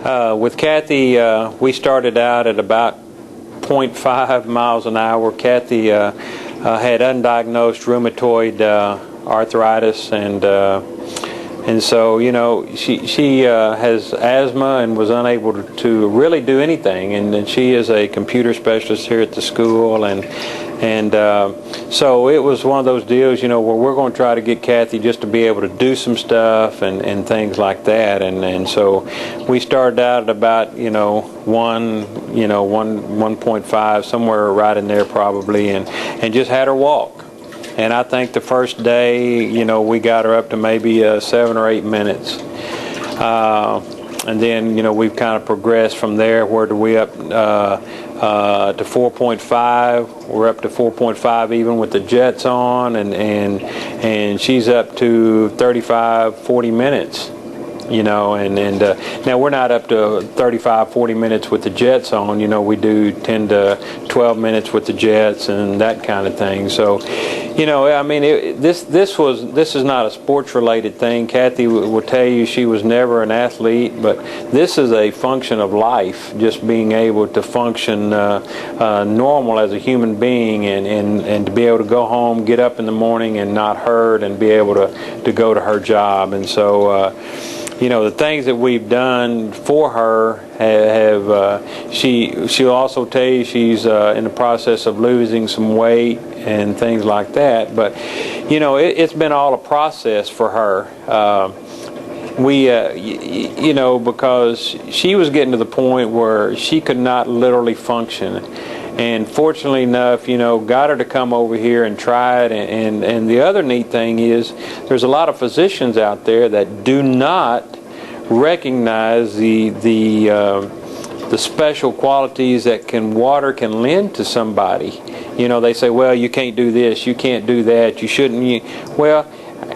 With Kathy, we started out at about 0.5 miles an hour. Kathy had undiagnosed rheumatoid arthritis, and so, you know, she has asthma and was unable to really do anything. And she is a computer specialist here at the school, and so it was one of those deals, you know, where we're going to try to get Kathy just to be able to do some stuff and things like that. And so we started out at about, 1.5, somewhere right in there probably, and just had her walk. And I think the first day, we got her up to maybe 7 or 8 minutes. And then, we've kind of progressed from there. Where do we up to 4.5? We're up to 4.5 even with the jets on, and she's up to 35, 40 minutes. Now we're not up to 35, 40 minutes with the jets on. We do 10 to 12 minutes with the jets and that kind of thing. So, this is not a sports related thing. Kathy will tell you she was never an athlete, but this is a function of life, just being able to function normal as a human being, and to be able to go home, get up in the morning and not hurt, and be able to go to her job. And so the things that we've done for her she'll also tell you she's in the process of losing some weight and things like that. But it's been all a process for her. Because she was getting to the point where she could not literally function. And fortunately enough, got her to come over here and try it. And the other neat thing is there's a lot of physicians out there that do not recognize the special qualities that water can lend to somebody. They say, well, you can't do this, you can't do that, you shouldn't. Well,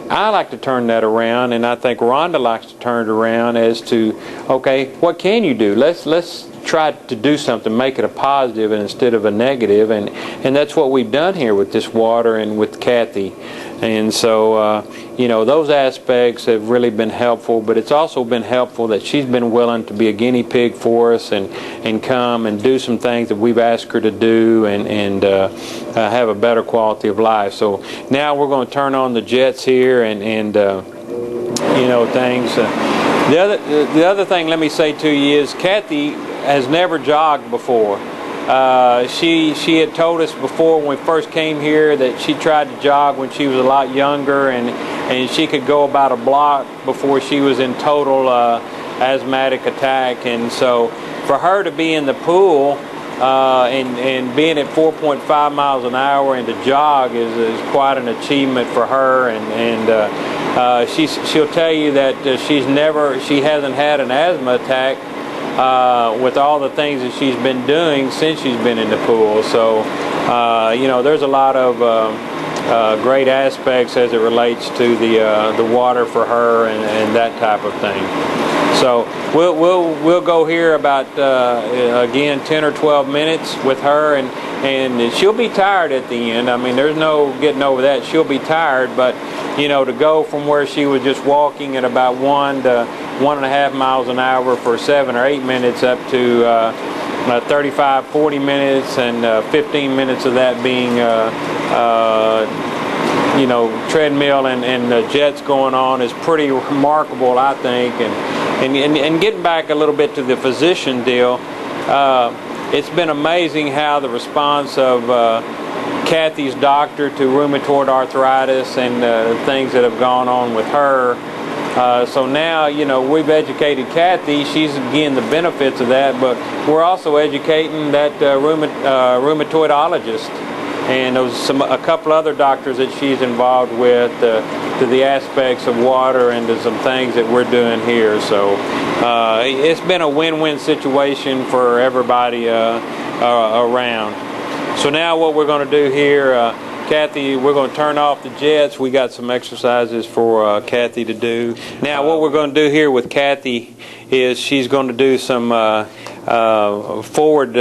I like to turn that around, and I think Rhonda likes to turn it around as to, okay, what can you do? Let's try to do something, make it a positive instead of a negative, and that's what we've done here with this water and with Kathy. And so, those aspects have really been helpful, but it's also been helpful that she's been willing to be a guinea pig for us and come and do some things that we've asked her to do and have a better quality of life. So now we're going to turn on the jets here and things. The other thing, let me say to you, is Kathy has never jogged before. She had told us before when we first came here that she tried to jog when she was a lot younger, and she could go about a block before she was in total asthmatic attack. And so for her to be in the pool and being at 4.5 miles an hour and to jog is quite an achievement for her. And she'll tell you that she hasn't had an asthma attack with all the things that she's been doing since she's been in the pool. So, there's a lot of great aspects as it relates to the water for her and that type of thing. So we'll go here about again 10 or 12 minutes with her, and she'll be tired at the end. I mean, there's no getting over that. She'll be tired, but to go from where she was just walking at about 1 to 1.5 miles an hour for 7 or 8 minutes up to 35, 40 minutes, and 15 minutes of that being treadmill and jets going on is pretty remarkable, I think. And getting back a little bit to the physician deal, it's been amazing how the response of Kathy's doctor to rheumatoid arthritis and things that have gone on with her. So now, we've educated Kathy. She's getting the benefits of that, but we're also educating that rheumatoidologist. And there's a couple other doctors that she's involved with to the aspects of water and to some things that we're doing here. So it's been a win-win situation for everybody around. So now what we're going to do here, Kathy, we're going to turn off the jets. We got some exercises for Kathy to do. Now what we're going to do here with Kathy is she's going to do some forward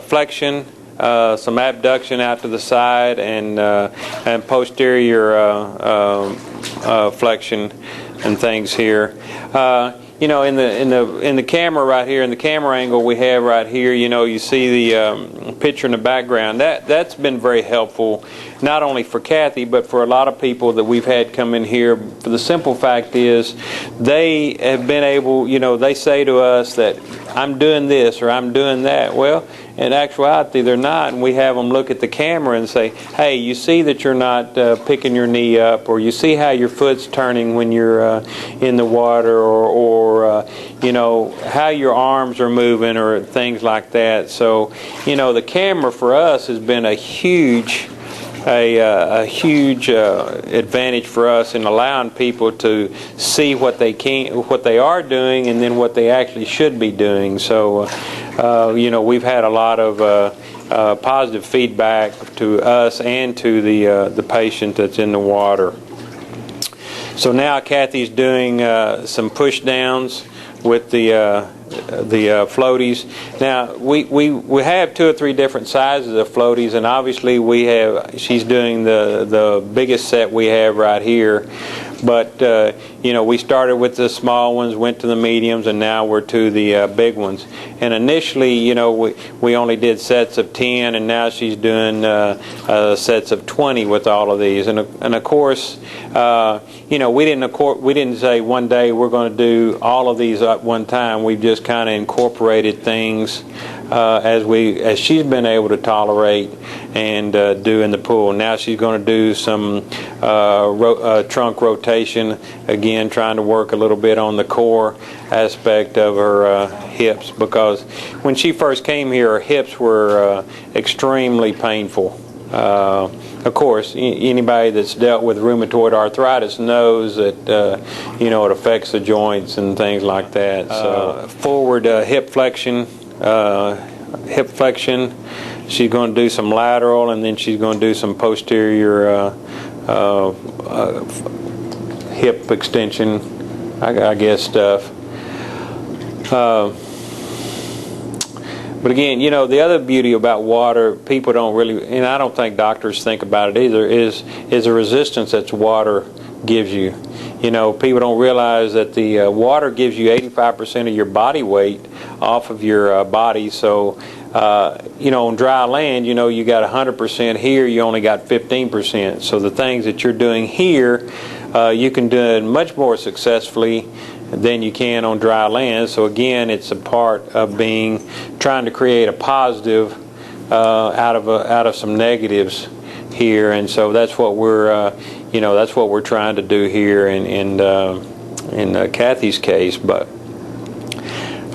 flexion, some abduction out to the side, and posterior flexion and things here. you know, in the camera right here, in the camera angle we have right here, you know, you see the picture in the background. That's been very helpful, not only for Kathy, but for a lot of people that we've had come in here. For the simple fact is, they have been able, you know, they say to us that I'm doing this or I'm doing that. Well, in actuality, they're not, and we have them look at the camera and say, hey, you see that you're not picking your knee up, or you see how your foot's turning when you're in the water, or you know, how your arms are moving, or things like that. So, you know, the camera for us has been a huge advantage for us in allowing people to see what they are doing, and then what they actually should be doing. So, you know, we've had a lot of positive feedback to us and to the patient that's in the water. So now Kathy's doing some push downs with the floaties. Now we have 2 or 3 different sizes of floaties, and obviously she's doing the biggest set we have right here. But you know, we started with the small ones, went to the mediums, and now we're to the big ones. And initially, you know, we only did sets of 10, and now she's doing sets of 20 with all of these. And of course, you know, we didn't say one day we're going to do all of these at one time. We've just kind of incorporated things as she's been able to tolerate and do in the pool. Now she's going to do some trunk rotation, again trying to work a little bit on the core aspect of her hips, because when she first came here, her hips were extremely painful. Of course, anybody that's dealt with rheumatoid arthritis knows that you know, it affects the joints and things like that. So forward hip flexion. She's going to do some lateral, and then she's going to do some posterior hip extension, I guess, stuff. But again, you know, the other beauty about water, people don't really, and I don't think doctors think about it either, is the resistance that water gives you. You know, people don't realize that the water gives you 85% of your body weight off of your body. So, you know, on dry land, you know, you got 100%. Here, you only got 15%. So the things that you're doing here, you can do it much more successfully than you can on dry land. So again, it's a part of trying to create a positive out of some negatives here, and so that's what we're you know, that's what we're trying to do here in Kathy's case. But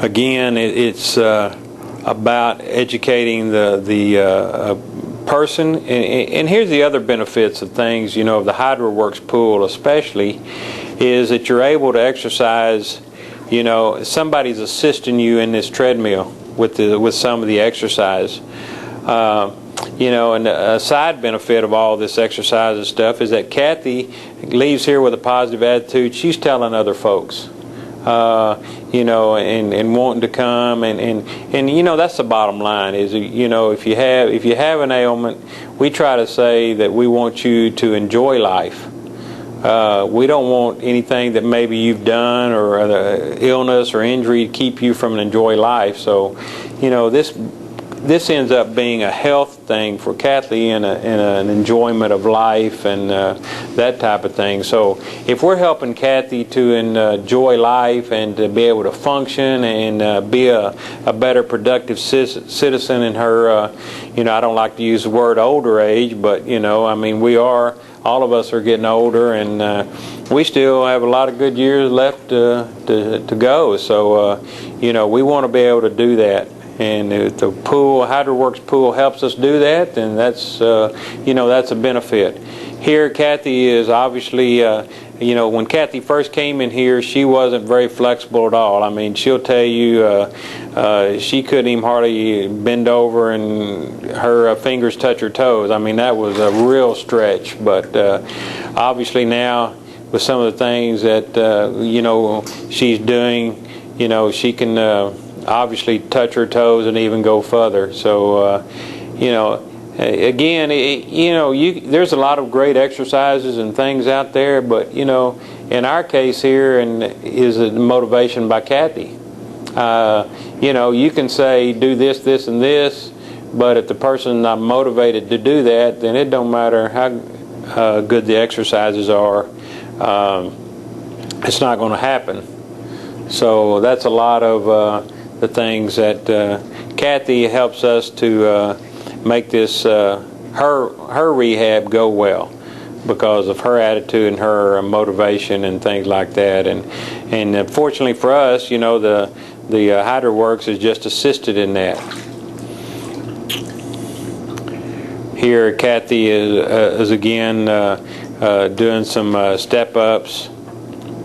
again, it's about educating the person, and here's the other benefits of things, you know, of the HydroWorx pool especially, is that you're able to exercise. You know, somebody's assisting you in this treadmill with some of the exercise. You know, and a side benefit of all this exercise and stuff is that Kathy leaves here with a positive attitude. She's telling other folks, you know, and wanting to come, and you know, that's the bottom line. Is, you know, if you have an ailment, we try to say that we want you to enjoy life. We don't want anything that maybe you've done or illness or injury to keep you from enjoying life. So, you know, this ends up being a health thing for Kathy, and an enjoyment of life, and that type of thing. So if we're helping Kathy to enjoy life and to be able to function and be a better productive citizen in her, you know, I don't like to use the word older age, but, you know, I mean, all of us are getting older, and we still have a lot of good years left to go. So, you know, we want to be able to do that. And if the HydroWorx pool helps us do that, then that's, you know, that's a benefit. Here, Kathy is obviously, you know, when Kathy first came in here, she wasn't very flexible at all. I mean, she'll tell you she couldn't even hardly bend over and her fingers touch her toes. I mean, that was a real stretch. But obviously now, with some of the things that, you know, she's doing, you know, she can obviously touch her toes and even go further. So, you know, again, there's a lot of great exercises and things out there, but in our case here, and is a motivation by Kathy. You can say do this, this, and this, but if the person's not motivated to do that, then it don't matter how good the exercises are. It's not going to happen. So that's a lot of the things that Kathy helps us to make this her rehab go well, because of her attitude and her motivation and things like that. And fortunately for us, the HydroWorx is just assisted in that. Here, Kathy is again doing some step-ups,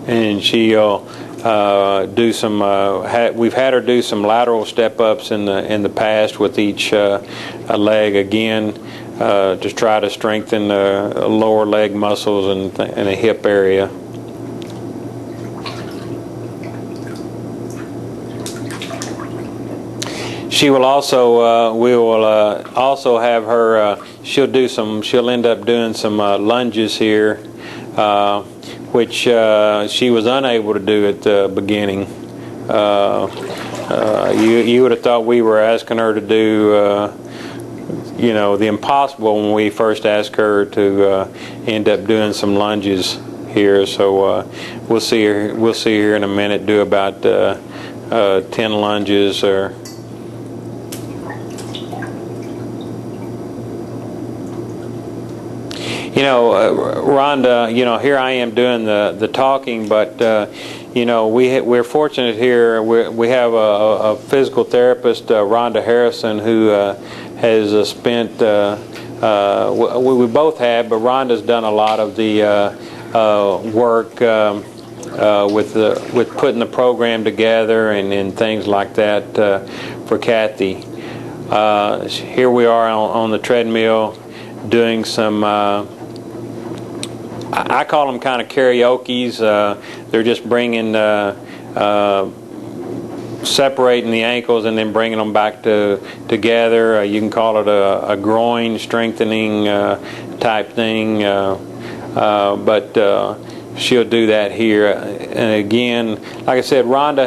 and she'll do some. We've had her do some lateral step-ups in the past with each leg again, to try to strengthen the lower leg muscles and the hip area. She will also, we will also have her, she'll end up doing some lunges here, which she was unable to do at the beginning. You would have thought we were asking her to do, the impossible when we first asked her to end up doing some lunges here. So we'll see her in a minute do about 10 lunges or. Rhonda, here I am doing the talking, but we're fortunate here. We have a physical therapist, Rhonda Harrison, who has spent. We both have, but Rhonda's done a lot of the work with putting the program together and things like that for Kathy. Here we are on the treadmill doing some. I call them kind of karaoke's. They're just bringing, separating the ankles and then bringing them back together. You can call it a groin strengthening type thing, but she'll do that here. And again, like I said, Rhonda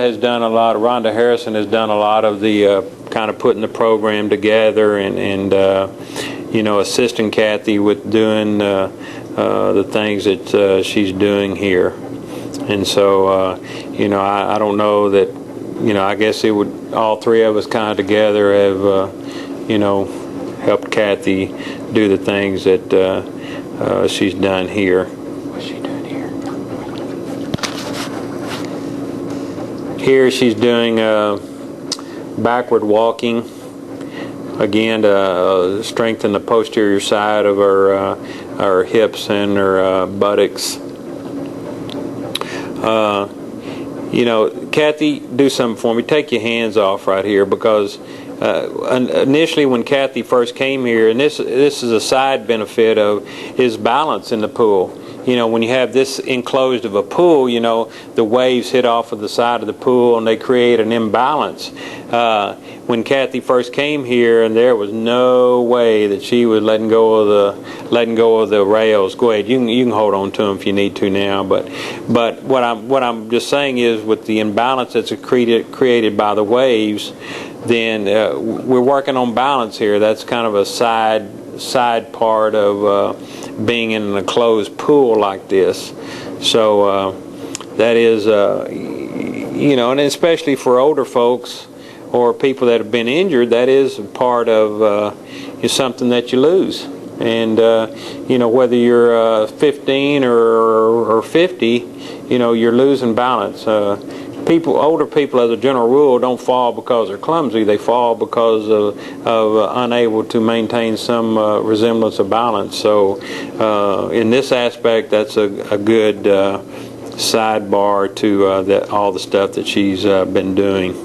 Harrison has done a lot of the kind of putting the program together and assisting Kathy with doing the things that she's doing here. And so, I don't know that, I guess it would, all three of us kind of together have, helped Kathy do the things that she's done here. What's she doing here? Here she's doing backward walking. Again, to strengthen the posterior side of our hips and our buttocks. Kathy, do something for me. Take your hands off right here, because initially when Kathy first came here, and this is a side benefit is balance in the pool. When you have this enclosed of a pool, the waves hit off of the side of the pool and they create an imbalance. When Kathy first came here, and there was no way that she was letting go of the rails. Go ahead, you can hold on to them if you need to now. But what I'm just saying is, with the imbalance that's created by the waves, then we're working on balance here. That's kind of a side part of being in an enclosed pool like this. So that is, and especially for older folks or people that have been injured, that is part of something that you lose. And whether you're 15 or 50, you're losing balance. Older people, as a general rule, don't fall because they're clumsy. They fall because of unable to maintain some resemblance of balance. So in this aspect, that's a good sidebar to all the stuff that she's been doing.